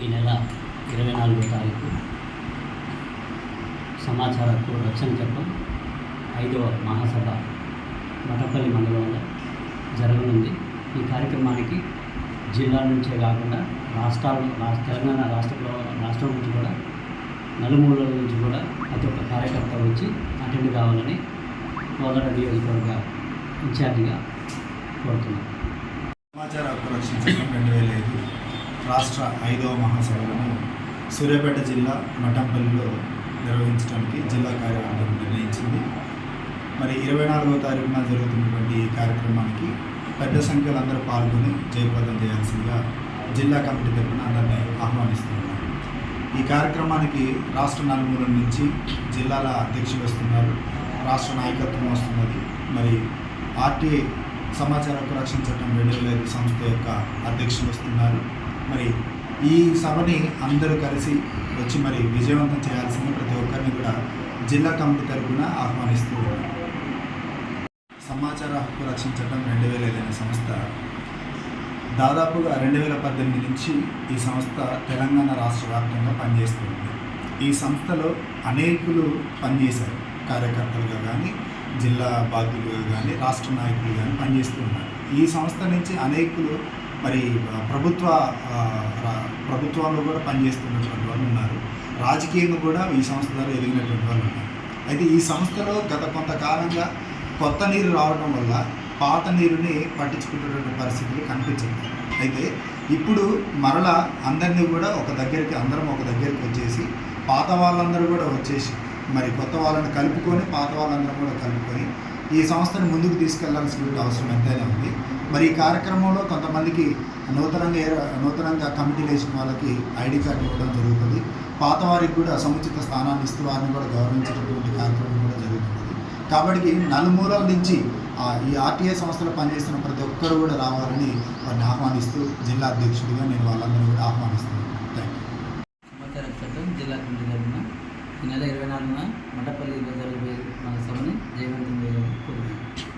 ఈ నెల 24వ తారీఖు సమాచార హక్కు రక్షణ చట్టం 5వ మహాసభ మఠపల్లి మండలంలో జరగనుంది. ఈ కార్యక్రమానికి జిల్లా నుంచే కాకుండా తెలంగాణ రాష్ట్రం నుంచి కూడా నలుమూలల నుంచి కూడా ప్రతి ఒక్క కార్యకర్త వచ్చి అటెండ్ కావాలని కోదాడ నియోజకవర్గ ఇన్ఛార్జిగా కోరుతున్నాను. సమాచార హక్కు రక్షణ చట్టం 2005 రాష్ట్ర 5వ మహాసభలను సూర్యాపేట జిల్లా మఠంపల్లిలో నిర్వహించడానికి జిల్లా కార్యవర్గం నిర్ణయించింది. మరి 24వ తారీఖున జరుగుతున్నటువంటి ఈ కార్యక్రమానికి పెద్ద సంఖ్యలో అందరూ పాల్గొని జయప్రదం చేయాల్సిందిగా జిల్లా కమిటీ తరఫున అందరినీ ఆహ్వానిస్తున్నారు. ఈ కార్యక్రమానికి రాష్ట్ర నలుమూలల నుంచి జిల్లాల అధ్యక్షులు వస్తున్నారు, రాష్ట్ర నాయకత్వం వస్తున్నది. మరి ఆర్టీఐ సమాచార హక్కు రక్షణ చట్టం 2005 సంస్థ యొక్క అధ్యక్షులు వస్తున్నారు. మరి ఈ సభని అందరూ కలిసి వచ్చి మరి విజయవంతం చేయాల్సిన ప్రతి ఒక్కరిని కూడా జిల్లా కమిటీ తరఫున ఆహ్వానిస్తూ ఉన్నారు. సమాచార హక్కు రక్షణ చట్టం 2005 అనే సంస్థ దాదాపుగా 2018 నుంచి ఈ సంస్థ తెలంగాణ రాష్ట్ర వ్యాప్తంగా పనిచేస్తుంది. ఈ సంస్థలో అనేకులు పనిచేశారు, కార్యకర్తలుగా కానీ జిల్లా బాధ్యులుగా కానీ రాష్ట్ర నాయకులు కానీ పనిచేస్తూ ఉన్నారు. ఈ సంస్థ నుంచి అనేకులు మరి ప్రభుత్వాల్లో కూడా పనిచేస్తున్నటువంటి వాళ్ళు ఉన్నారు, రాజకీయంగా కూడా ఈ సంస్థ ద్వారా ఎదిగినటువంటి వాళ్ళు ఉన్నారు. అయితే ఈ సంస్థలో గత కొంతకాలంగా కొత్త నీరు రావడం వల్ల పాత నీరుని పట్టించుకునేటువంటి పరిస్థితులు కనిపించింది. అయితే ఇప్పుడు మరలా అందరినీ కూడా అందరం ఒక దగ్గరికి వచ్చేసి పాత వాళ్ళందరూ కూడా వచ్చేసి మరి కొత్త వాళ్ళని కలుపుకొని పాత వాళ్ళందరూ కూడా కలుపుకొని ఈ సంస్థను ముందుకు తీసుకెళ్లాల్సిన అవసరం ఎంతైనా ఉంది. మరి ఈ కార్యక్రమంలో కొంతమందికి నూతనంగా కమిటీలు వేసిన వాళ్ళకి ఐడి కార్డు ఇవ్వడం జరుగుతుంది. పాత వారికి కూడా సముచిత స్థానాన్ని ఇస్తూ వారిని కూడా గౌరవించేటటువంటి కార్యక్రమం కూడా జరుగుతుంది. కాబట్టి నలుమూలల నుంచి ఈ ఆర్టీఐ సంస్థలో పనిచేస్తున్న ప్రతి ఒక్కరు కూడా రావాలని వారిని ఆహ్వానిస్తూ జిల్లా అధ్యక్షుడిగా నేను వాళ్ళందరినీ కూడా ఆహ్వానిస్తున్నాను. Thank you. సమాచార చట్టం జిల్లా కమిటీ తరఫున ఈ నెల 24న మఠపల్లిలో జరగబోయే మన సభని జయవంతం చేయాలని కోరుతున్నాను.